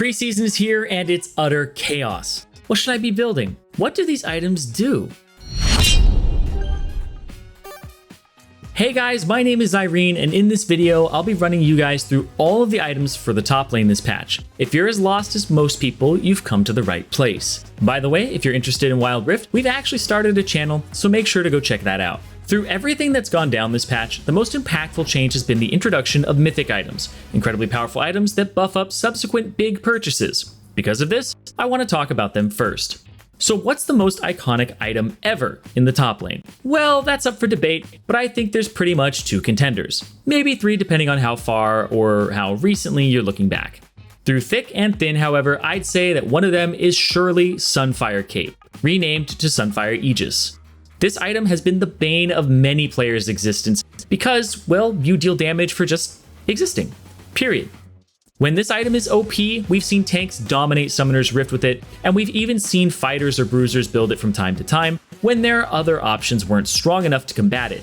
Preseason is here and it's utter chaos. What should I be building? What do these items do? Hey guys, my name is Irene, and in this video, I'll be running you guys through all of the items for the top lane this patch. If you're as lost as most people, you've come to the right place. By the way, if you're interested in Wild Rift, we've actually started a channel, so make sure to go check that out. Through everything that's gone down this patch, the most impactful change has been the introduction of mythic items, incredibly powerful items that buff up subsequent big purchases. Because of this, I want to talk about them first. So what's the most iconic item ever in the top lane? Well, that's up for debate, but I think there's pretty much two contenders. Maybe three depending on how far or how recently you're looking back. Through thick and thin, however, I'd say that one of them is surely Sunfire Cape, renamed to Sunfire Aegis. This item has been the bane of many players' existence because, well, you deal damage for just existing, period. When this item is OP, we've seen tanks dominate Summoner's Rift with it, and we've even seen fighters or bruisers build it from time to time when their other options weren't strong enough to combat it.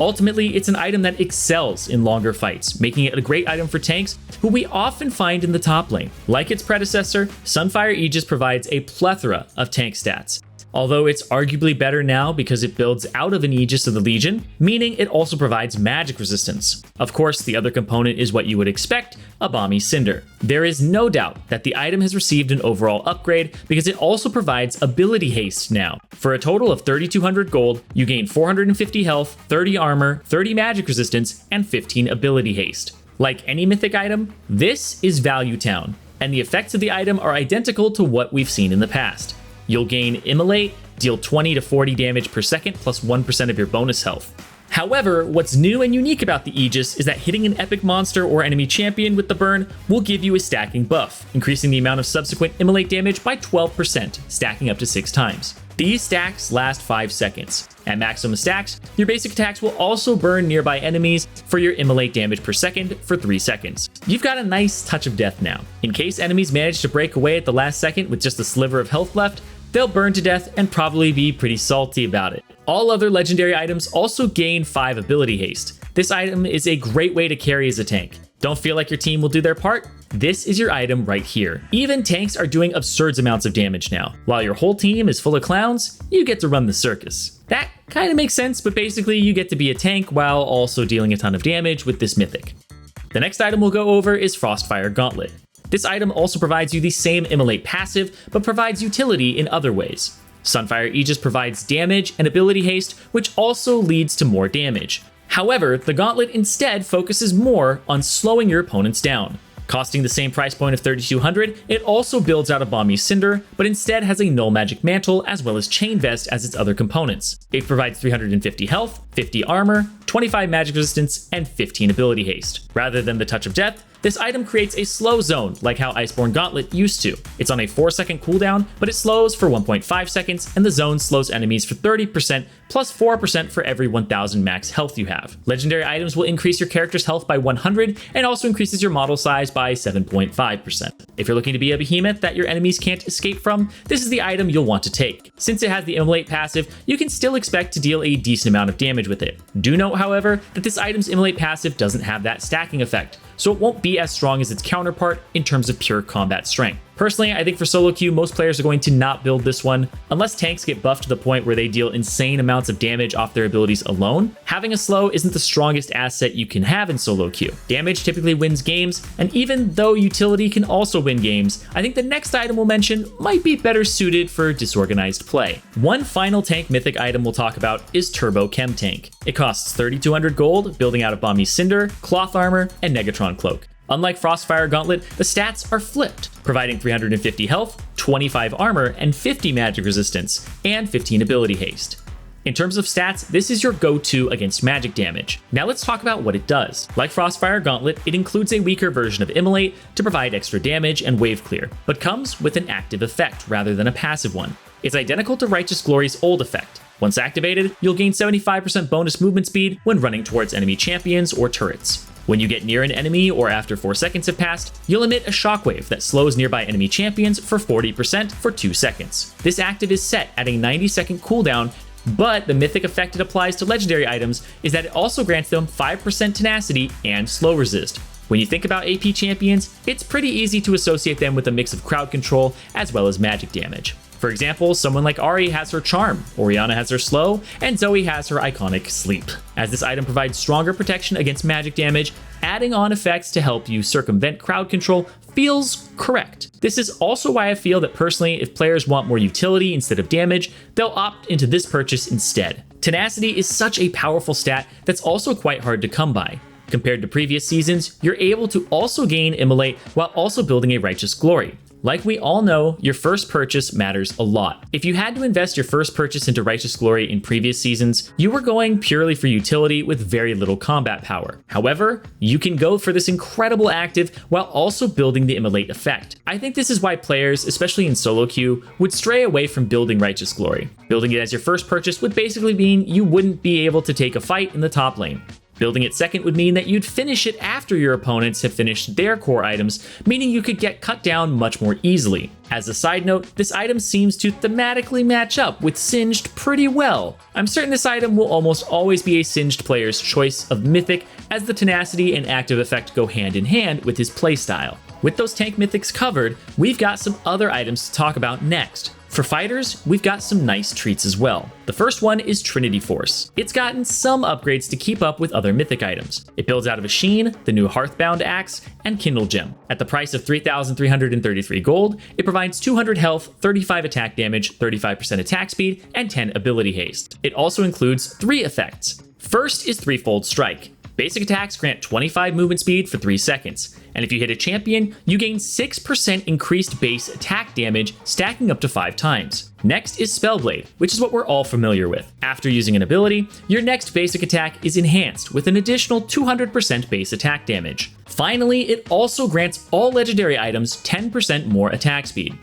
Ultimately, it's an item that excels in longer fights, making it a great item for tanks who we often find in the top lane. Like its predecessor, Sunfire Aegis provides a plethora of tank stats. Although it's arguably better now because it builds out of an Aegis of the Legion, meaning it also provides magic resistance. Of course, the other component is what you would expect, a Balmy Cinder. There is no doubt that the item has received an overall upgrade because it also provides ability haste now. For a total of 3,200 gold, you gain 450 health, 30 armor, 30 magic resistance, and 15 ability haste. Like any mythic item, this is Value Town, and the effects of the item are identical to what we've seen in the past. You'll gain Immolate, deal 20 to 40 damage per second plus 1% of your bonus health. However, what's new and unique about the Aegis is that hitting an epic monster or enemy champion with the burn will give you a stacking buff, increasing the amount of subsequent Immolate damage by 12%, stacking up to 6 times. These stacks last 5 seconds. At maximum stacks, your basic attacks will also burn nearby enemies for your Immolate damage per second for 3 seconds. You've got a nice touch of death now. In case enemies manage to break away at the last second with just a sliver of health left, they'll burn to death and probably be pretty salty about it. All other legendary items also gain 5 ability haste. This item is a great way to carry as a tank. Don't feel like your team will do their part? This is your item right here. Even tanks are doing absurd amounts of damage now. While your whole team is full of clowns, you get to run the circus. That kind of makes sense, but basically you get to be a tank while also dealing a ton of damage with this mythic. The next item we'll go over is FROSTFIRE Gauntlet. This item also provides you the same Immolate passive, but provides utility in other ways. Sunfire Aegis provides damage and ability haste, which also leads to more damage. However, the Gauntlet instead focuses more on slowing your opponents down. Costing the same price point of 3,200, it also builds out a Balmy Cinder, but instead has a Null Magic Mantle as well as Chain Vest as its other components. It provides 350 health, 50 armor, 25 magic resistance, and 15 ability haste. Rather than the Touch of Death, this item creates a slow zone like how Iceborne Gauntlet used to. It's on a 4-second cooldown, but it slows for 1.5 seconds, and the zone slows enemies for 30% plus 4% for every 1,000 max health you have. Legendary items will increase your character's health by 100 and also increases your model size by 7.5%. If you're looking to be a behemoth that your enemies can't escape from, this is the item you'll want to take. Since it has the Immolate passive, you can still expect to deal a decent amount of damage with it. Do note, however, that this item's Immolate passive doesn't have that stacking effect, so it won't be as strong as its counterpart in terms of pure combat strength. Personally, I think for solo queue, most players are going to not build this one. Unless tanks get buffed to the point where they deal insane amounts of damage off their abilities alone, having a slow isn't the strongest asset you can have in solo queue. Damage typically wins games, and even though utility can also win games, I think the next item we'll mention might be better suited for disorganized play. One final tank mythic item we'll talk about is Turbo CHEMTANK. It costs 3,200 gold, building out a Balmy Cinder, Cloth Armor, and Negatron Cloak. Unlike FROSTFIRE Gauntlet, the stats are flipped, providing 350 health, 25 armor, and 50 magic resistance, and 15 ability haste. In terms of stats, this is your go-to against magic damage. Now let's talk about what it does. Like FROSTFIRE Gauntlet, it includes a weaker version of Immolate to provide extra damage and wave clear, but comes with an active effect rather than a passive one. It's identical to Righteous Glory's old effect. Once activated, you'll gain 75% bonus movement speed when running towards enemy champions or turrets. When you get near an enemy or after 4 seconds have passed, you'll emit a shockwave that slows nearby enemy champions for 40% for 2 seconds. This active is set at a 90-second cooldown, but the mythic effect it applies to legendary items is that it also grants them 5% tenacity and slow resist. When you think about AP champions, it's pretty easy to associate them with a mix of crowd control as well as magic damage. For example, someone like Ahri has her Charm, Orianna has her Slow, and Zoe has her iconic Sleep. As this item provides stronger protection against magic damage, adding on effects to help you circumvent crowd control feels correct. This is also why I feel that personally, if players want more utility instead of damage, they'll opt into this purchase instead. Tenacity is such a powerful stat that's also quite hard to come by. Compared to previous seasons, you're able to also gain Immolate while also building a Righteous Glory. Like we all know, your first purchase matters a lot. If you had to invest your first purchase into Righteous Glory in previous seasons, you were going purely for utility with very little combat power. However, you can go for this incredible active while also building the Immolate effect. I think this is why players, especially in solo queue, would stray away from building Righteous Glory. Building it as your first purchase would basically mean you wouldn't be able to take a fight in the top lane. Building it second would mean that you'd finish it after your opponents have finished their core items, meaning you could get cut down much more easily. As a side note, this item seems to thematically match up with Singed pretty well. I'm certain this item will almost always be a Singed player's choice of Mythic, as the tenacity and active effect go hand in hand with his playstyle. With those tank mythics covered, we've got some other items to talk about next. For fighters, we've got some nice treats as well. The first one is Trinity Force. It's gotten some upgrades to keep up with other mythic items. It builds out of a Sheen, the new Hearthbound Axe, and Kindle Gem. At the price of 3,333 gold, it provides 200 health, 35 attack damage, 35% attack speed, and 10 ability haste. It also includes 3 effects. First is Threefold Strike. Basic attacks grant 25 movement speed for 3 seconds, and if you hit a champion, you gain 6% increased base attack damage, stacking up to 5 times. Next is Spellblade, which is what we're all familiar with. After using an ability, your next basic attack is enhanced with an additional 200% base attack damage. Finally, it also grants all legendary items 10% more attack speed.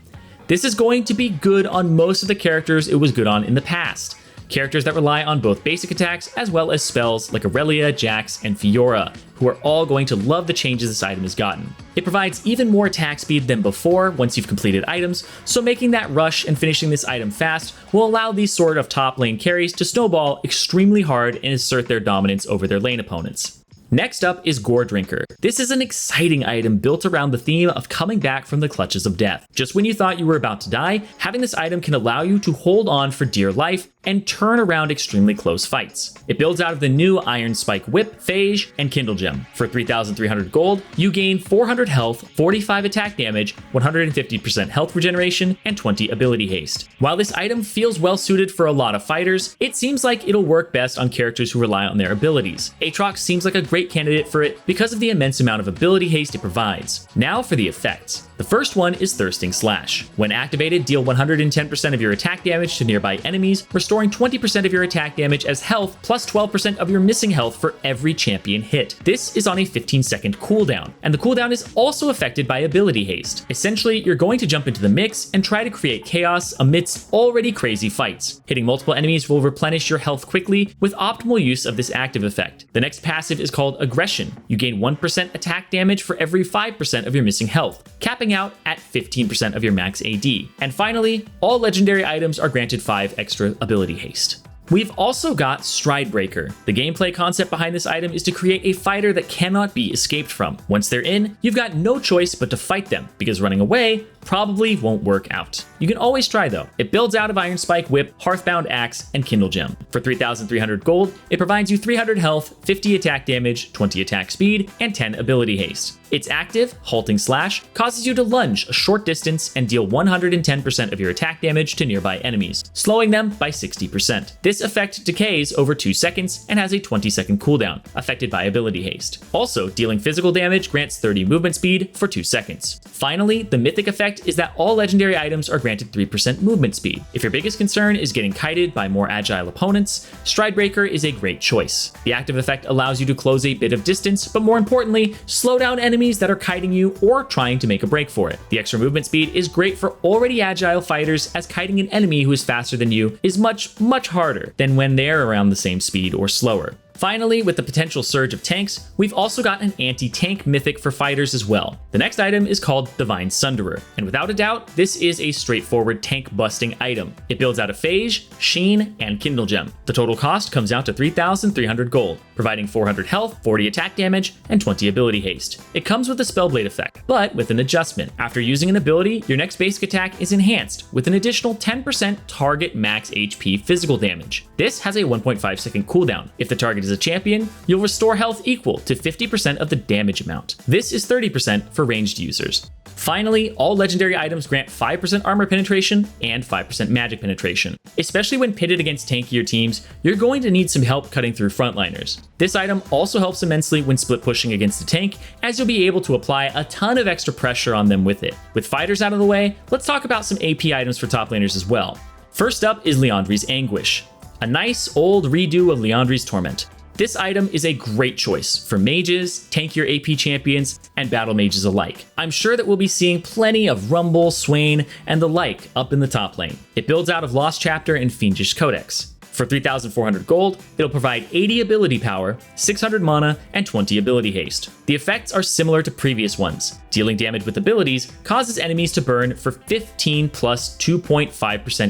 This is going to be good on most of the characters it was good on in the past. Characters that rely on both basic attacks as well as spells like Aurelia, Jax, and Fiora, who are all going to love the changes this item has gotten. It provides even more attack speed than before once you've completed items, so making that rush and finishing this item fast will allow these sort of top lane carries to snowball extremely hard and assert their dominance over their lane opponents. Next up is Gore Drinker. This is an exciting item built around the theme of coming back from the clutches of death. Just when you thought you were about to die, having this item can allow you to hold on for dear life and turn around extremely close fights. It builds out of the new Iron Spike Whip, Phage, and Kindle Gem. For 3,300 gold, you gain 400 health, 45 attack damage, 150% health regeneration, and 20 ability haste. While this item feels well suited for a lot of fighters, it seems like it'll work best on characters who rely on their abilities. Aatrox seems like a great candidate for it because of the immense amount of ability haste it provides. Now for the effects. The first one is Thirsting Slash. When activated, deal 110% of your attack damage to nearby enemies, restoring 20% of your attack damage as health, plus 12% of your missing health for every champion hit. This is on a 15-second cooldown, and the cooldown is also affected by ability haste. Essentially, you're going to jump into the mix and try to create chaos amidst already crazy fights. Hitting multiple enemies will replenish your health quickly with optimal use of this active effect. The next passive is called Aggression. You gain 1% attack damage for every 5% of your missing health, capping out at 15% of your max AD. And finally, all legendary items are granted 5 extra ability haste. We've also got Stridebreaker. The gameplay concept behind this item is to create a fighter that cannot be escaped from. Once they're in, you've got no choice but to fight them, because running away probably won't work out. You can always try though. It builds out of Iron Spike Whip, Hearthbound Axe, and Kindle Gem. For 3,300 gold, it provides you 300 health, 50 attack damage, 20 attack speed, and 10 ability haste. Its active, Halting Slash, causes you to lunge a short distance and deal 110% of your attack damage to nearby enemies, slowing them by 60%. This effect decays over 2 seconds and has a 20-second cooldown, affected by ability haste. Also, dealing physical damage grants 30 movement speed for 2 seconds. Finally, the mythic effect is that all legendary items are granted 3% movement speed. If your biggest concern is getting kited by more agile opponents, Stridebreaker is a great choice. The active effect allows you to close a bit of distance, but more importantly, slow down enemies that are kiting you or trying to make a break for it. The extra movement speed is great for already agile fighters, as kiting an enemy who is faster than you is much harder than when they're around the same speed or slower. Finally, with the potential surge of tanks, we've also got an anti-tank mythic for fighters as well. The next item is called Divine Sunderer, and without a doubt, this is a straightforward tank-busting item. It builds out of Phage, Sheen, and Kindle Gem. The total cost comes out to 3,300 gold. providing 400 health, 40 attack damage, and 20 ability haste. It comes with a Spellblade effect, but with an adjustment. After using an ability, your next basic attack is enhanced with an additional 10% target max HP physical damage. This has a 1.5 second cooldown. If the target is a champion, you'll restore health equal to 50% of the damage amount. This is 30% for ranged users. Finally, all legendary items grant 5% armor penetration and 5% magic penetration. Especially when pitted against tankier teams, you're going to need some help cutting through frontliners. This item also helps immensely when split pushing against a tank, as you'll be able to apply a ton of extra pressure on them with it. With fighters out of the way, let's talk about some AP items for top laners as well. First up is Liandry's Anguish, a nice old redo of Liandry's Torment. This item is a great choice for mages, tankier AP champions, and battle mages alike. I'm sure that we'll be seeing plenty of Rumble, Swain, and the like up in the top lane. It builds out of Lost Chapter and Fiendish Codex. For 3,400 gold, it'll provide 80 ability power, 600 mana, and 20 ability haste. The effects are similar to previous ones. Dealing damage with abilities causes enemies to burn for 15 plus 2.5%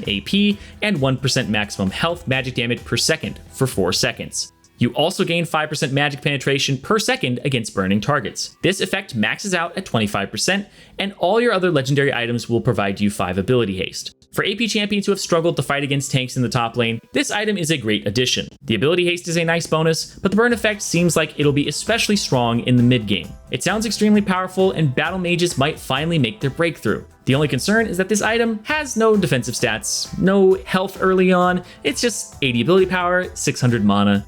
AP and 1% maximum health magic damage per second for 4 seconds. You also gain 5% magic penetration per second against burning targets. This effect maxes out at 25%, and all your other legendary items will provide you 5 ability haste. For AP champions who have struggled to fight against tanks in the top lane, this item is a great addition. The ability haste is a nice bonus, but the burn effect seems like it'll be especially strong in the mid game. It sounds extremely powerful, and battle mages might finally make their breakthrough. The only concern is that this item has no defensive stats, no health early on, it's just 80 ability power, 600 mana.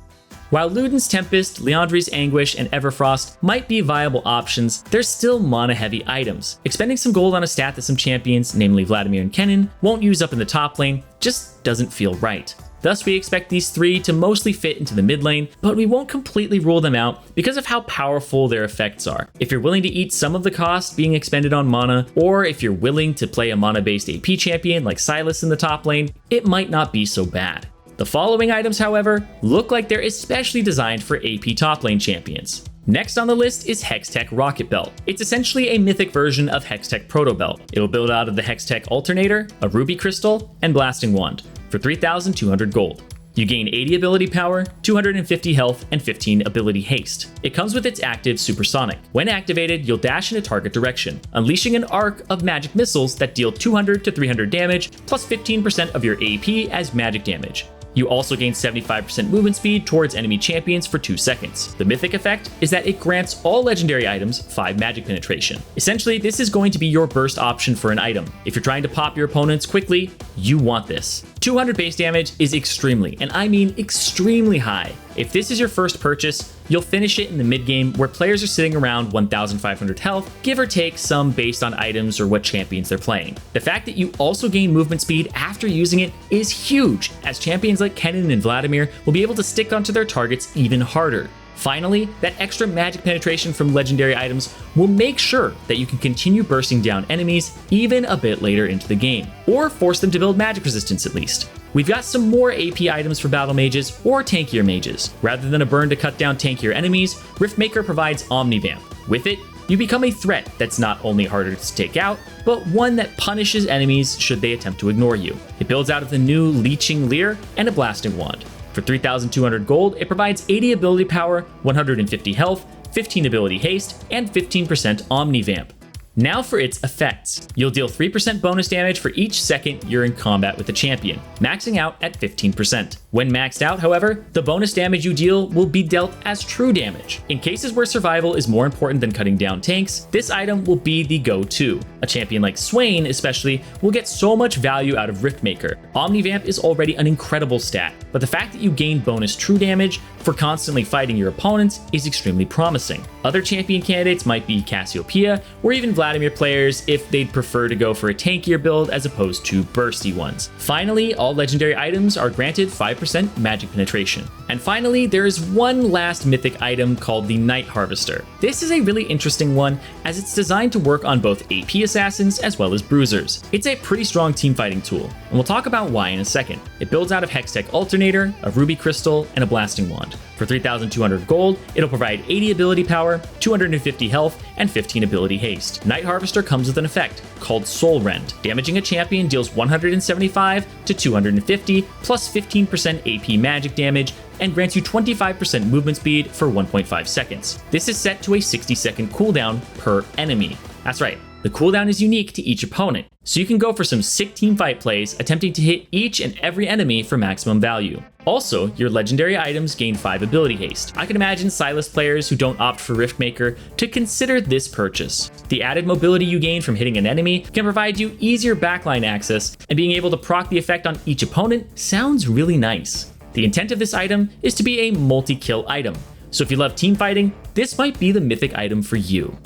While Luden's Tempest, Liandry's Anguish, and Everfrost might be viable options, they're still mana-heavy items. Expending some gold on a stat that some champions, namely Vladimir and Kennen, won't use up in the top lane just doesn't feel right. Thus, we expect these 3 to mostly fit into the mid lane, but we won't completely rule them out because of how powerful their effects are. If you're willing to eat some of the cost being expended on mana, or if you're willing to play a mana-based AP champion like Sylas in the top lane, it might not be so bad. The following items, however, look like they're especially designed for AP top lane champions. Next on the list is HEXTECH ROCKETBELT. It's essentially a mythic version of HEXTECH Protobelt. It'll build out of the HEXTECH Alternator, a Ruby Crystal, and Blasting Wand for 3,200 gold. You gain 80 ability power, 250 health, and 15 ability haste. It comes with its active Supersonic. When activated, you'll dash in a target direction, unleashing an arc of magic missiles that deal 200 to 300 damage, plus 15% of your AP as magic damage. You also gain 75% movement speed towards enemy champions for 2 seconds. The mythic effect is that it grants all legendary items 5 magic penetration. Essentially, this is going to be your burst option for an item. If you're trying to pop your opponents quickly, you want this. 200 base damage is extremely, and I mean extremely high. If this is your first purchase, you'll finish it in the mid game where players are sitting around 1,500 health, give or take some based on items or what champions they're playing. The fact that you also gain movement speed after using it is huge, as champions like Kennen and Vladimir will be able to stick onto their targets even harder. Finally, that extra magic penetration from legendary items will make sure that you can continue bursting down enemies even a bit later into the game, or force them to build magic resistance at least. We've got some more AP items for battle mages or tankier mages. Rather than a burn to cut down tankier enemies, RIFTMAKER provides Omnivamp. With it, you become a threat that's not only harder to take out, but one that punishes enemies should they attempt to ignore you. It builds out of the new Leeching Leer and a Blasting Wand. For 3,200 gold, it provides 80 ability power, 150 health, 15 ability haste, and 15% Omnivamp. Now for its effects. You'll deal 3% bonus damage for each second you're in combat with a champion, maxing out at 15%. When maxed out, however, the bonus damage you deal will be dealt as true damage. In cases where survival is more important than cutting down tanks, this item will be the go-to. A champion like Swain, especially, will get so much value out of RIFTMAKER. Omnivamp is already an incredible stat, but the fact that you gain bonus true damage for constantly fighting your opponents is extremely promising. Other champion candidates might be Cassiopeia, or even Vladimir players if they'd prefer to go for a tankier build as opposed to bursty ones. Finally, all legendary items are granted 5% magic penetration. And finally, there is one last mythic item called the Night Harvester. This is a really interesting one as it's designed to work on both AP assassins as well as bruisers. It's a pretty strong teamfighting tool, and we'll talk about why in a second. It builds out of HEXTECH Alternator, Alternator, a Ruby Crystal, and a Blasting Wand. For 3,200 gold, it'll provide 80 ability power, 250 health, and 15 ability haste. Night Harvester comes with an effect called Soul Rend. Damaging a champion deals 175 to 250 plus 15% AP magic damage and grants you 25% movement speed for 1.5 seconds. This is set to a 60-second cooldown per enemy. That's right, the cooldown is unique to each opponent, so you can go for some sick teamfight plays attempting to hit each and every enemy for maximum value. Also, your legendary items gain 5 ability haste. I can imagine Silas players who don't opt for Riftmaker to consider this purchase. The added mobility you gain from hitting an enemy can provide you easier backline access, and being able to proc the effect on each opponent sounds really nice. The intent of this item is to be a multi-kill item, so if you love teamfighting, this might be the mythic item for you.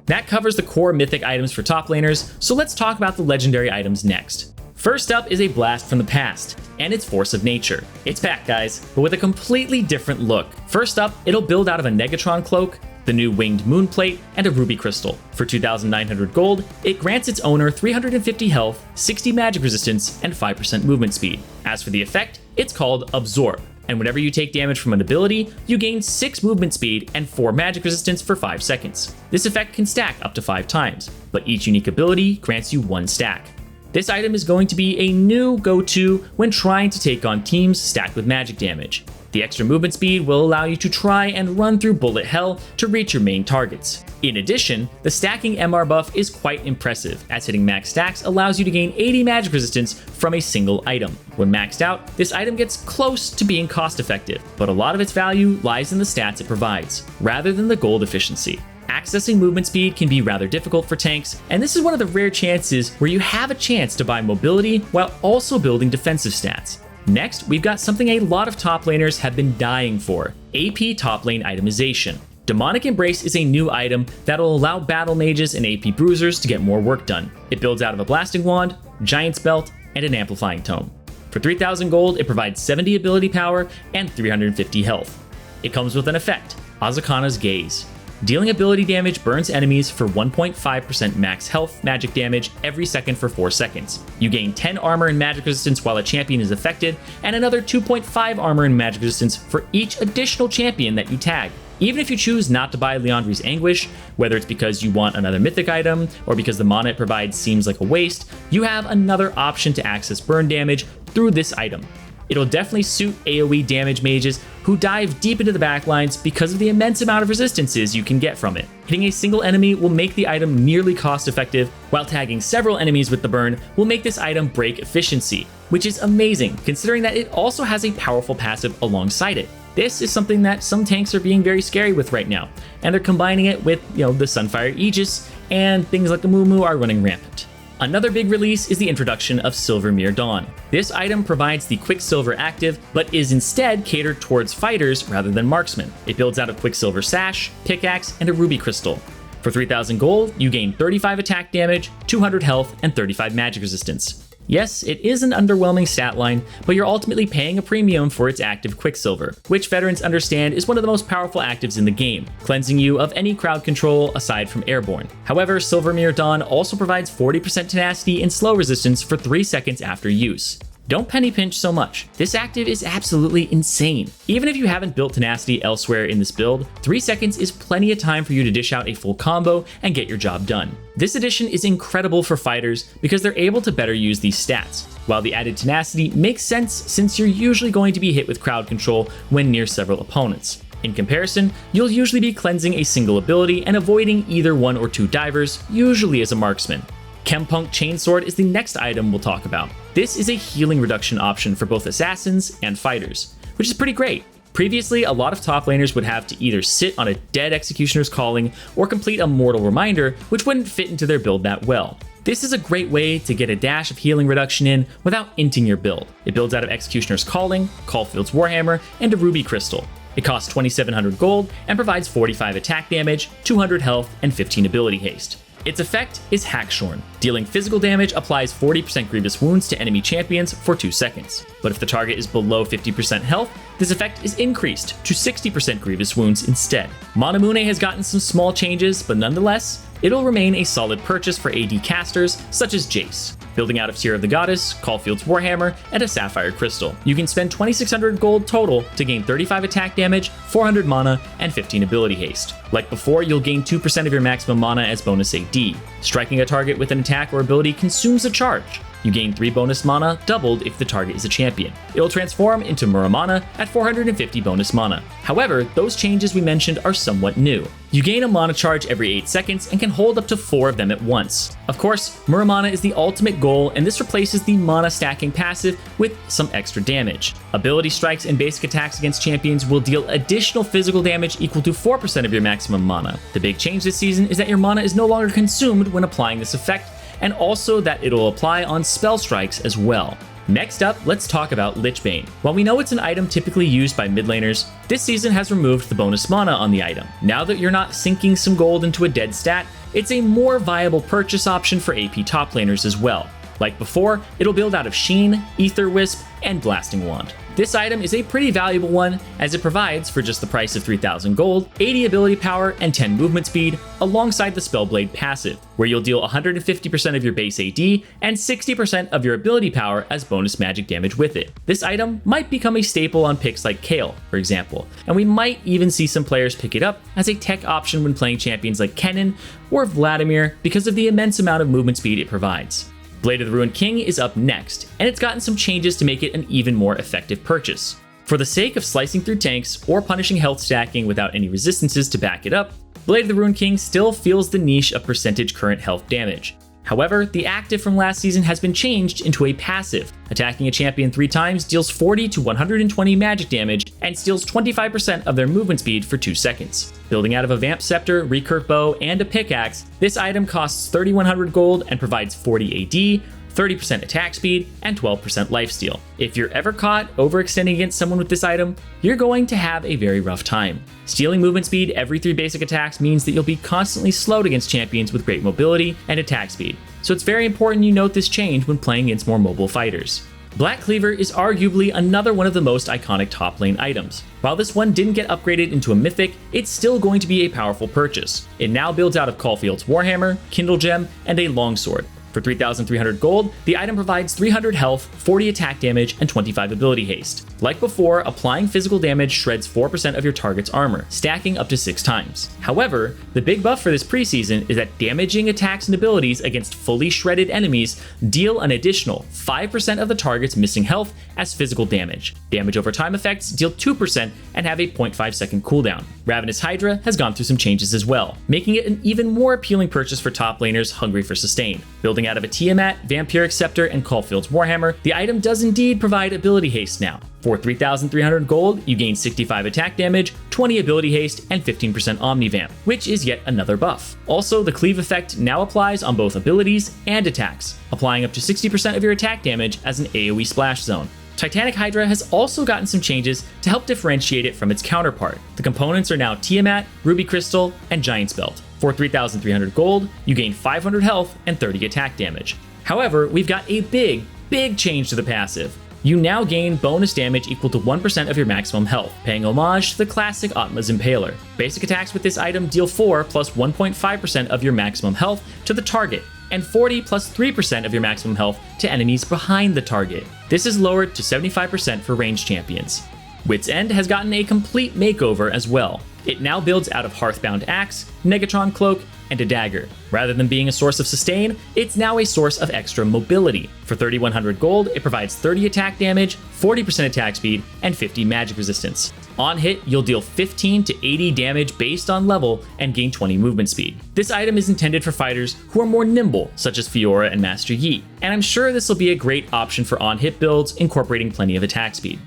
That covers the core mythic items for top laners, so let's talk about the legendary items next. First up is a blast from the past, and its Force of Nature. It's back, guys, but with a completely different look. First up, it'll build out of a Negatron cloak, the new winged moon plate, and a ruby crystal. For 2,900 gold, it grants its owner 350 health, 60 magic resistance, and 5% movement speed. As for the effect, it's called Absorb, and whenever you take damage from an ability, you gain 6 movement speed and 4 magic resistance for 5 seconds. This effect can stack up to 5 times, but each unique ability grants you 1 stack. This item is going to be a new go-to when trying to take on teams stacked with magic damage. The extra movement speed will allow you to try and run through bullet hell to reach your main targets. In addition, the stacking MR buff is quite impressive, as hitting max stacks allows you to gain 80 magic resistance from a single item. When maxed out, this item gets close to being cost effective, but a lot of its value lies in the stats it provides, rather than the gold efficiency. Accessing movement speed can be rather difficult for tanks, and this is one of the rare chances where you have a chance to buy mobility while also building defensive stats. Next, we've got something a lot of top laners have been dying for: AP top lane itemization. Demonic Embrace is a new item that'll allow battle mages and AP bruisers to get more work done. It builds out of a blasting wand, giant's belt, and an amplifying tome. For 3,000 gold, it provides 70 ability power and 350 health. It comes with an effect, Azakana's Gaze. Dealing ability damage burns enemies for 1.5% max health magic damage every second for 4 seconds. You gain 10 armor and magic resistance while a champion is affected, and another 2.5 armor and magic resistance for each additional champion that you tag. Even if you choose not to buy Liandry's Anguish, whether it's because you want another mythic item or because the mana it provides seems like a waste, you have another option to access burn damage through this item. It'll definitely suit AoE damage mages who dive deep into the backlines because of the immense amount of resistances you can get from it. Hitting a single enemy will make the item nearly cost effective, while tagging several enemies with the burn will make this item break efficiency, which is amazing considering that it also has a powerful passive alongside it. This is something that some tanks are being very scary with right now, and they're combining it with, the Sunfire Aegis, and things like the Moo are running rampant. Another big release is the introduction of Silvermere Dawn. This item provides the Quicksilver active, but is instead catered towards fighters rather than marksmen. It builds out a Quicksilver Sash, Pickaxe, and a Ruby Crystal. For 3,000 gold, you gain 35 attack damage, 200 health, and 35 magic resistance. Yes, it is an underwhelming stat line, but you're ultimately paying a premium for its active Quicksilver, which veterans understand is one of the most powerful actives in the game, cleansing you of any crowd control aside from Airborne. However, Silvermere Dawn also provides 40% tenacity and slow resistance for 3 seconds after use. Don't penny pinch so much. This active is absolutely insane. Even if you haven't built tenacity elsewhere in this build, 3 seconds is plenty of time for you to dish out a full combo and get your job done. This addition is incredible for fighters because they're able to better use these stats, while the added tenacity makes sense since you're usually going to be hit with crowd control when near several opponents. In comparison, you'll usually be cleansing a single ability and avoiding either 1 or 2 divers, usually as a marksman. CHEMTANK Chainsword is the next item we'll talk about. This is a healing reduction option for both assassins and fighters, which is pretty great. Previously, a lot of top laners would have to either sit on a dead Executioner's Calling or complete a Mortal Reminder, which wouldn't fit into their build that well. This is a great way to get a dash of healing reduction in without inting your build. It builds out of Executioner's Calling, Caulfield's Warhammer, and a Ruby Crystal. It costs 2,700 gold and provides 45 attack damage, 200 health, and 15 ability haste. Its effect is Hackshorn. Dealing physical damage applies 40% grievous wounds to enemy champions for 2 seconds. But if the target is below 50% health, this effect is increased to 60% grievous wounds instead. MANAMUNE has gotten some small changes, but nonetheless, it'll remain a solid purchase for AD casters such as Jace. Building out of Tear of the Goddess, Caulfield's Warhammer, and a Sapphire Crystal. You can spend 2,600 gold total to gain 35 attack damage, 400 mana, and 15 ability haste. Like before, you'll gain 2% of your maximum mana as bonus AD. Striking a target with an attack or ability consumes a charge. You gain 3 bonus mana, doubled if the target is a champion. It'll transform into Muramana at 450 bonus mana. However, those changes we mentioned are somewhat new. You gain a mana charge every 8 seconds and can hold up to 4 of them at once. Of course, Muramana is the ultimate goal, and this replaces the mana stacking passive with some extra damage. Ability strikes and basic attacks against champions will deal additional physical damage equal to 4% of your maximum mana. The big change this season is that your mana is no longer consumed when applying this effect, and also that it'll apply on spell strikes as well. Next up, let's talk about Lichbane. While we know it's an item typically used by mid laners, this season has removed the bonus mana on the item. Now that you're not sinking some gold into a dead stat, it's a more viable purchase option for AP top laners as well. Like before, it'll build out of Sheen, Ether Wisp, and Blasting Wand. This item is a pretty valuable one, as it provides, for just the price of 3,000 gold, 80 ability power and 10 movement speed, alongside the Spellblade passive, where you'll deal 150% of your base AD and 60% of your ability power as bonus magic damage with it. This item might become a staple on picks like Kayle, for example, and we might even see some players pick it up as a tech option when playing champions like Kennen or Vladimir because of the immense amount of movement speed it provides. Blade of the Ruined King is up next, and it's gotten some changes to make it an even more effective purchase. For the sake of slicing through tanks or punishing health stacking without any resistances to back it up, Blade of the Ruined King still feels the niche of percentage current health damage. However, the active from last season has been changed into a passive. Attacking a champion 3 times deals 40 to 120 magic damage and steals 25% of their movement speed for 2 seconds. Building out of a Vamp Scepter, Recurve Bow, and a Pickaxe, this item costs 3,100 gold and provides 40 AD, 30% attack speed, and 12% lifesteal. If you're ever caught overextending against someone with this item, you're going to have a very rough time. Stealing movement speed every 3 basic attacks means that you'll be constantly slowed against champions with great mobility and attack speed, so it's very important you note this change when playing against more mobile fighters. Black Cleaver is arguably another one of the most iconic top lane items. While this one didn't get upgraded into a mythic, it's still going to be a powerful purchase. It now builds out of Caulfield's Warhammer, Kindle Gem, and a Longsword. For 3,300 gold, the item provides 300 health, 40 attack damage, and 25 ability haste. Like before, applying physical damage shreds 4% of your target's armor, stacking up to 6 times. However, the big buff for this preseason is that damaging attacks and abilities against fully shredded enemies deal an additional 5% of the target's missing health as physical damage. Damage over time effects deal 2% and have a 0.5 second cooldown. Ravenous Hydra has gone through some changes as well, making it an even more appealing purchase for top laners hungry for sustain. Building out of a Tiamat, Vampiric Scepter, and Caulfield's Warhammer, the item does indeed provide ability haste now. For 3,300 gold, you gain 65 attack damage, 20 ability haste, and 15% Omnivamp, which is yet another buff. Also, the Cleave effect now applies on both abilities and attacks, applying up to 60% of your attack damage as an AoE splash zone. Titanic Hydra has also gotten some changes to help differentiate it from its counterpart. The components are now Tiamat, Ruby Crystal, and Giant's Belt. For 3,300 gold, you gain 500 health and 30 attack damage. However, we've got a big change to the passive. You now gain bonus damage equal to 1% of your maximum health, paying homage to the classic Atma's Impaler. Basic attacks with this item deal 4 plus 1.5% of your maximum health to the target, and 40 plus 3% of your maximum health to enemies behind the target. This is lowered to 75% for ranged champions. WIT'S End has gotten a complete makeover as well. It now builds out of Hearthbound Axe, Negatron Cloak, and a Dagger. Rather than being a source of sustain, it's now a source of extra mobility. For 3,100 gold, it provides 30 attack damage, 40% attack speed, and 50 magic resistance. On hit, you'll deal 15 to 80 damage based on level and gain 20 movement speed. This item is intended for fighters who are more nimble, such as Fiora and Master Yi, and I'm sure this will be a great option for on-hit builds incorporating plenty of attack speed.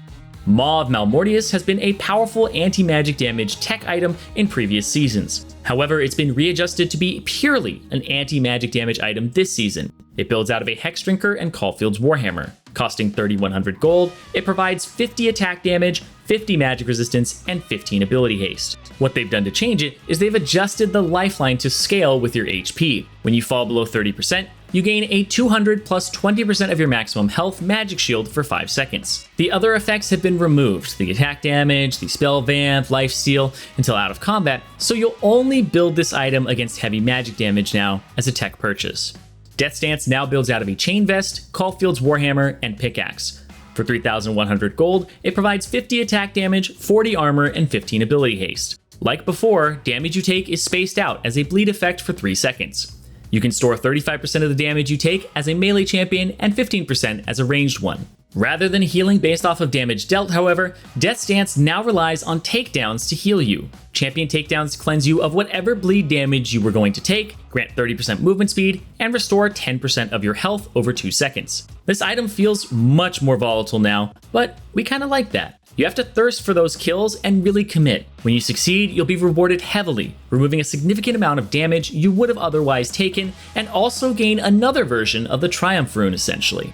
Maw of Malmortius has been a powerful anti-magic damage tech item in previous seasons. However, it's been readjusted to be purely an anti-magic damage item this season. It builds out of a Hextecch and Caulfield's Warhammer. Costing 3,100 gold, it provides 50 attack damage, 50 magic resistance, and 15 ability haste. What they've done to change it is they've adjusted the lifeline to scale with your HP. When you fall below 30%, you gain a 200 plus 20% of your maximum health magic shield for 5 seconds. The other effects have been removed, the attack damage, the spell vamp, lifesteal, until out of combat, so you'll only build this item against heavy magic damage now as a tech purchase. Death Stance now builds out of a chain vest, Caulfield's Warhammer, and pickaxe. For 3,100 gold, it provides 50 attack damage, 40 armor, and 15 ability haste. Like before, damage you take is spaced out as a bleed effect for 3 seconds. You can store 35% of the damage you take as a melee champion and 15% as a ranged one. Rather than healing based off of damage dealt, however, Death Stance now relies on takedowns to heal you. Champion takedowns cleanse you of whatever bleed damage you were going to take, grant 30% movement speed, and restore 10% of your health over 2 seconds. This item feels much more volatile now, but we kinda like that. You have to thirst for those kills and really commit. When you succeed, you'll be rewarded heavily, removing a significant amount of damage you would have otherwise taken, and also gain another version of the Triumph rune essentially.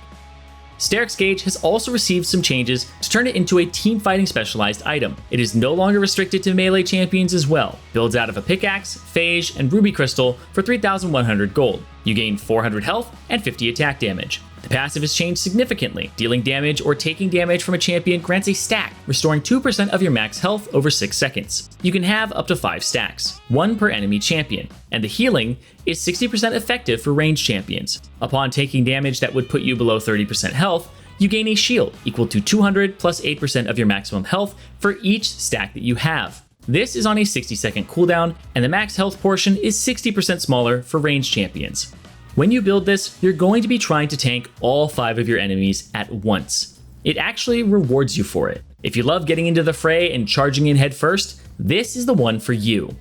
Steric's Gauge has also received some changes to turn it into a team fighting specialized item. It is no longer restricted to melee champions as well. Builds out of a pickaxe, phage, and ruby crystal for 3,100 gold. You gain 400 health and 50 attack damage. The passive has changed significantly. Dealing damage or taking damage from a champion grants a stack, restoring 2% of your max health over 6 seconds. You can have up to 5 stacks, 1 per enemy champion, and the healing is 60% effective for ranged champions. Upon taking damage that would put you below 30% health, you gain a shield equal to 200 plus 8% of your maximum health for each stack that you have. This is on a 60-second cooldown, and the max health portion is 60% smaller for ranged champions. When you build this, you're going to be trying to tank all 5 of your enemies at once. It actually rewards you for it. If you love getting into the fray and charging in head first, this is the one for you.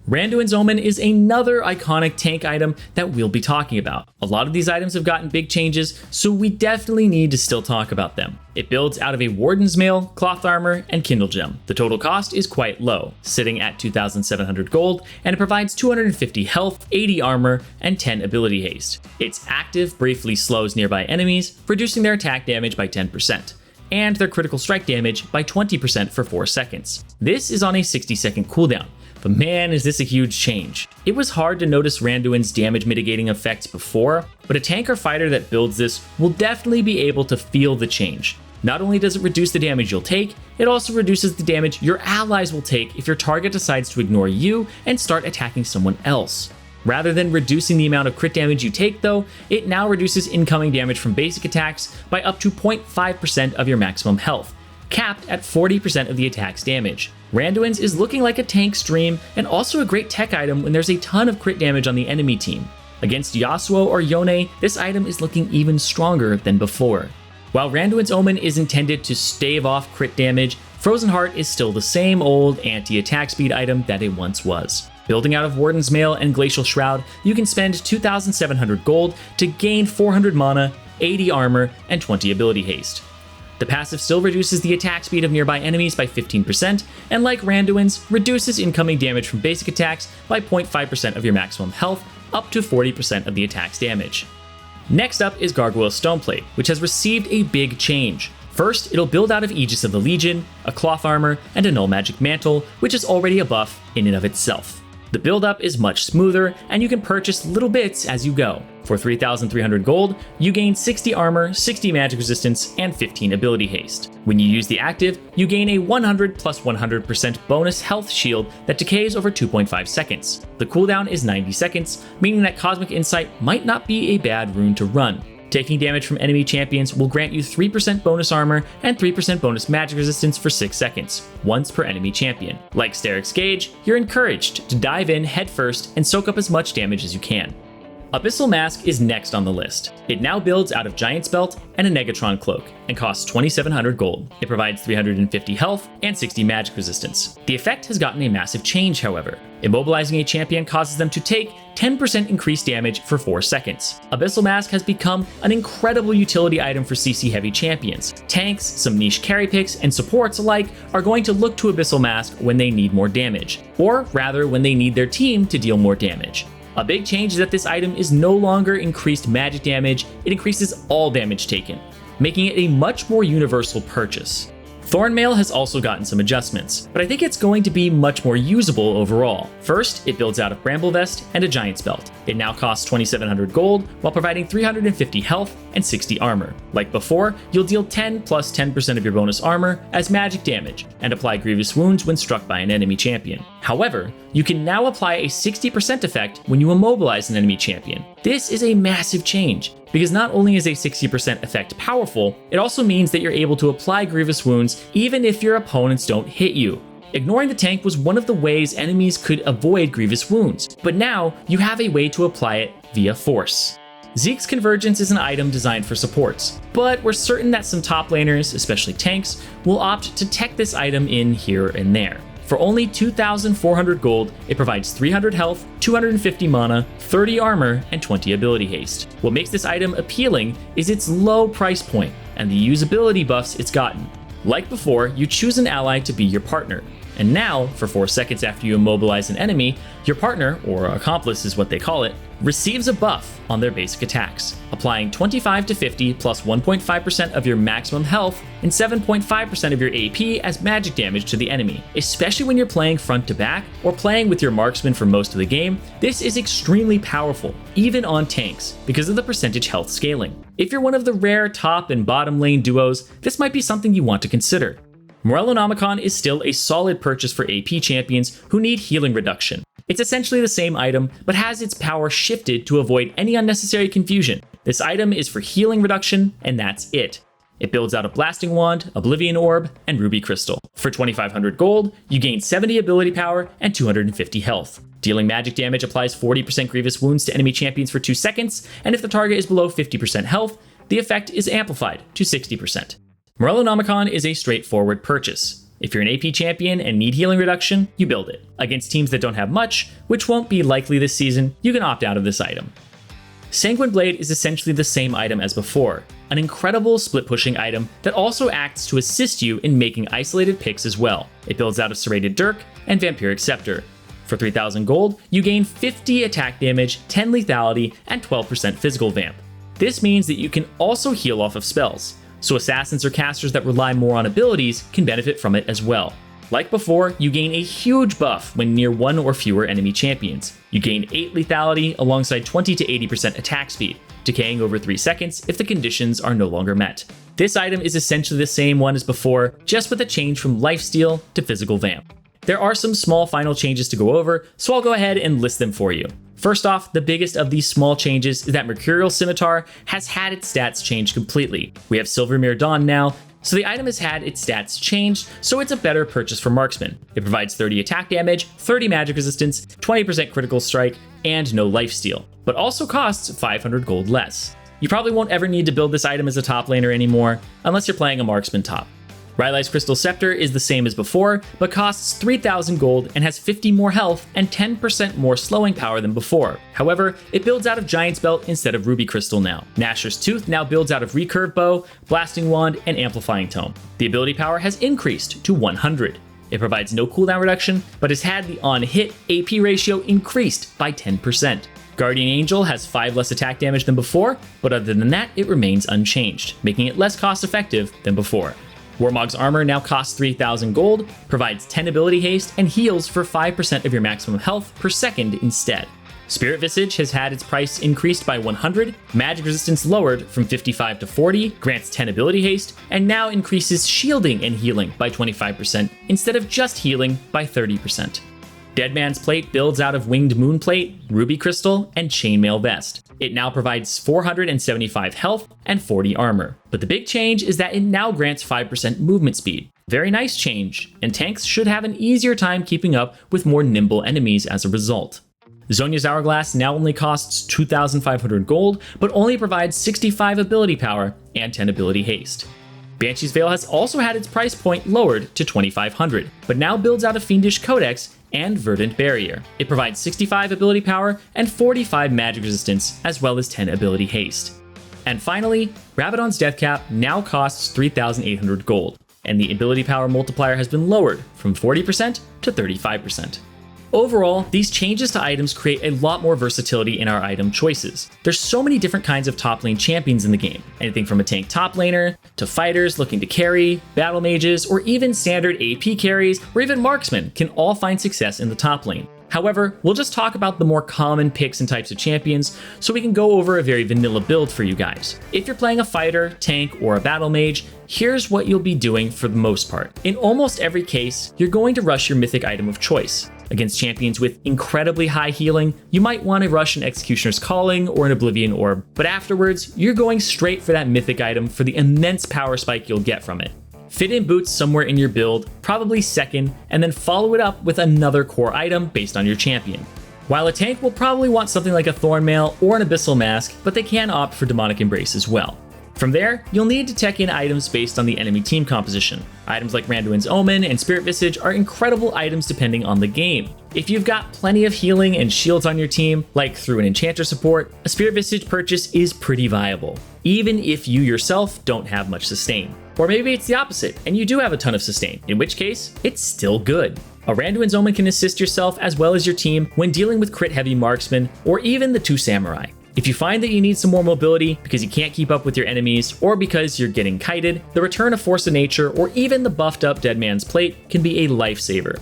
Randuin's Omen is another iconic tank item that we'll be talking about. A lot of these items have gotten big changes, so we definitely need to still talk about them. It builds out of a Warden's Mail, Cloth Armor, and Kindle Gem. The total cost is quite low, sitting at 2,700 gold, and it provides 250 health, 80 armor, and 10 ability haste. Its active briefly slows nearby enemies, reducing their attack damage by 10%. And their critical strike damage by 20% for 4 seconds. This is on a 60-second cooldown, but man is this a huge change. It was hard to notice Randuin's damage mitigating effects before, but a tank or fighter that builds this will definitely be able to feel the change. Not only does it reduce the damage you'll take, it also reduces the damage your allies will take if your target decides to ignore you and start attacking someone else. Rather than reducing the amount of crit damage you take though, it now reduces incoming damage from basic attacks by up to 0.5% of your maximum health, capped at 40% of the attack's damage. Randuin's is looking like a tank stream and also a great tech item when there's a ton of crit damage on the enemy team. Against Yasuo or Yone, this item is looking even stronger than before. While Randuin's Omen is intended to stave off crit damage, Frozen Heart is still the same old anti-attack speed item that it once was. Building out of Warden's Mail and Glacial Shroud, you can spend 2,700 gold to gain 400 mana, 80 armor, and 20 ability haste. The passive still reduces the attack speed of nearby enemies by 15%, and like Randuin's, reduces incoming damage from basic attacks by 0.5% of your maximum health, up to 40% of the attack's damage. Next up is Gargoyle's Stoneplate, which has received a big change. First, it'll build out of Aegis of the Legion, a cloth armor, and a null magic mantle, which is already a buff in and of itself. The build-up is much smoother, and you can purchase little bits as you go. For 3,300 gold, you gain 60 armor, 60 magic resistance, and 15 ability haste. When you use the active, you gain a 100 plus 100% bonus health shield that decays over 2.5 seconds. The cooldown is 90 seconds, meaning that Cosmic Insight might not be a bad rune to run. Taking damage from enemy champions will grant you 3% bonus armor and 3% bonus magic resistance for 6 seconds, once per enemy champion. Like Steric's Gauge, you're encouraged to dive in headfirst and soak up as much damage as you can. Abyssal Mask is next on the list. It now builds out of Giant's Belt and a Negatron Cloak, and costs 2,700 gold. It provides 350 health and 60 magic resistance. The effect has gotten a massive change, however. Immobilizing a champion causes them to take 10% increased damage for 4 seconds. Abyssal Mask has become an incredible utility item for CC-heavy champions. Tanks, some niche carry picks, and supports alike are going to look to Abyssal Mask when they need more damage, or rather when they need their team to deal more damage. A big change is that this item is no longer increased magic damage, it increases all damage taken, making it a much more universal purchase. Thornmail has also gotten some adjustments, but I think it's going to be much more usable overall. First, it builds out of Bramble Vest and a Giant's Belt. It now costs 2,700 gold while providing 350 health and 60 armor. Like before, you'll deal 10 plus 10% of your bonus armor as magic damage and apply grievous wounds when struck by an enemy champion. However, you can now apply a 60% effect when you immobilize an enemy champion. This is a massive change, because not only is a 60% effect powerful, it also means that you're able to apply grievous wounds even if your opponents don't hit you. Ignoring the tank was one of the ways enemies could avoid grievous wounds, but now you have a way to apply it via force. Zeke's Convergence is an item designed for supports, but we're certain that some top laners, especially tanks, will opt to tech this item in here and there. For only 2,400 gold, it provides 300 health, 250 mana, 30 armor, and 20 ability haste. What makes this item appealing is its low price point and the usability buffs it's gotten. Like before, you choose an ally to be your partner. And now, for 4 seconds after you immobilize an enemy, your partner, or accomplice is what they call it, receives a buff on their basic attacks, applying 25 to 50 plus 1.5% of your maximum health and 7.5% of your AP as magic damage to the enemy. Especially when you're playing front to back or playing with your marksman for most of the game, this is extremely powerful, even on tanks, because of the percentage health scaling. If you're one of the rare top and bottom lane duos, this might be something you want to consider. Morellonomicon is still a solid purchase for AP champions who need healing reduction. It's essentially the same item, but has its power shifted to avoid any unnecessary confusion. This item is for healing reduction, and that's it. It builds out a Blasting Wand, Oblivion Orb, and Ruby Crystal. For 2,500 gold, you gain 70 ability power and 250 health. Dealing magic damage applies 40% grievous wounds to enemy champions for 2 seconds, and if the target is below 50% health, the effect is amplified to 60%. Morellonomicon is a straightforward purchase. If you're an AP champion and need healing reduction, you build it. Against teams that don't have much, which won't be likely this season, you can opt out of this item. Sanguine Blade is essentially the same item as before, an incredible split-pushing item that also acts to assist you in making isolated picks as well. It builds out of Serrated Dirk and Vampiric Scepter. For 3,000 gold, you gain 50 attack damage, 10 lethality, and 12% physical vamp. This means that you can also heal off of spells, so assassins or casters that rely more on abilities can benefit from it as well. Like before, you gain a huge buff when near 1 or fewer enemy champions. You gain 8 lethality alongside 20 to 80% attack speed, decaying over 3 seconds if the conditions are no longer met. This item is essentially the same one as before, just with a change from lifesteal to physical vamp. There are some small final changes to go over, so I'll go ahead and list them for you. First off, the biggest of these small changes is that Mercurial Scimitar has had its stats changed completely. We have Silvermere Dawn now, so the item has had its stats changed, so it's a better purchase for marksmen. It provides 30 attack damage, 30 magic resistance, 20% critical strike, and no lifesteal, but also costs 500 gold less. You probably won't ever need to build this item as a top laner anymore, unless you're playing a marksman top. Rylai's Crystal Scepter is the same as before, but costs 3,000 gold and has 50 more health and 10% more slowing power than before. However, it builds out of Giant's Belt instead of Ruby Crystal now. Nashor's Tooth now builds out of Recurve Bow, Blasting Wand, and Amplifying Tome. The ability power has increased to 100. It provides no cooldown reduction, but has had the on-hit AP ratio increased by 10%. Guardian Angel has 5 less attack damage than before, but other than that, it remains unchanged, making it less cost-effective than before. WARMOG'S armor now costs 3,000 gold, provides 10 ability haste, and heals for 5% of your maximum health per second instead. Spirit Visage has had its price increased by 100, magic resistance lowered from 55 to 40, grants 10 ability haste, and now increases shielding and healing by 25% instead of just healing by 30%. Deadman's Plate builds out of Winged Moon Plate, Ruby Crystal, and Chainmail Vest. It now provides 475 health and 40 armor. But the big change is that it now grants 5% movement speed. Very nice change, and tanks should have an easier time keeping up with more nimble enemies as a result. ZHONYA'S Hourglass now only costs 2,500 gold, but only provides 65 ability power and 10 ability haste. Banshee's Veil has also had its price point lowered to 2,500, but now builds out of Fiendish Codex and Verdant Barrier. It provides 65 ability power and 45 magic resistance, as well as 10 ability haste. And finally, Rabadon's Death Cap now costs 3,800 gold, and the ability power multiplier has been lowered from 40% to 35%. Overall, these changes to items create a lot more versatility in our item choices. There's so many different kinds of top lane champions in the game, anything from a tank top laner, to fighters looking to carry, battle mages, or even standard AP carries, or even marksmen can all find success in the top lane. However, we'll just talk about the more common picks and types of champions so we can go over a very vanilla build for you guys. If you're playing a fighter, tank, or a battle mage, here's what you'll be doing for the most part. In almost every case, you're going to rush your mythic item of choice. Against champions with incredibly high healing, you might want to rush an Executioner's Calling or an Oblivion Orb, but afterwards, you're going straight for that mythic item for the immense power spike you'll get from it. Fit in boots somewhere in your build, probably second, and then follow it up with another core item based on your champion. While a tank will probably want something like a Thornmail or an Abyssal Mask, but they can opt for Demonic Embrace as well. From there, you'll need to tech in items based on the enemy team composition. Items like Randuin's Omen and Spirit Visage are incredible items depending on the game. If you've got plenty of healing and shields on your team, like through an Enchanter support, a Spirit Visage purchase is pretty viable, even if you yourself don't have much sustain. Or maybe it's the opposite, and you do have a ton of sustain, in which case, it's still good. A Randuin's Omen can assist yourself as well as your team when dealing with crit-heavy marksmen, or even the 2 samurai. If you find that you need some more mobility because you can't keep up with your enemies, or because you're getting kited, the return of Force of Nature, or even the buffed up Dead Man's Plate can be a lifesaver.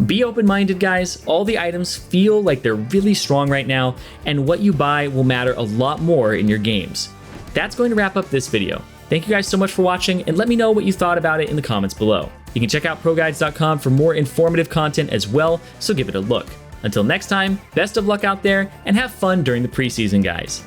Be open-minded, guys. All the items feel like they're really strong right now, and what you buy will matter a lot more in your games. That's going to wrap up this video. Thank you guys so much for watching, and let me know what you thought about it in the comments below. You can check out ProGuides.com for more informative content as well, so give it a look. Until next time, best of luck out there, and have fun during the preseason, guys.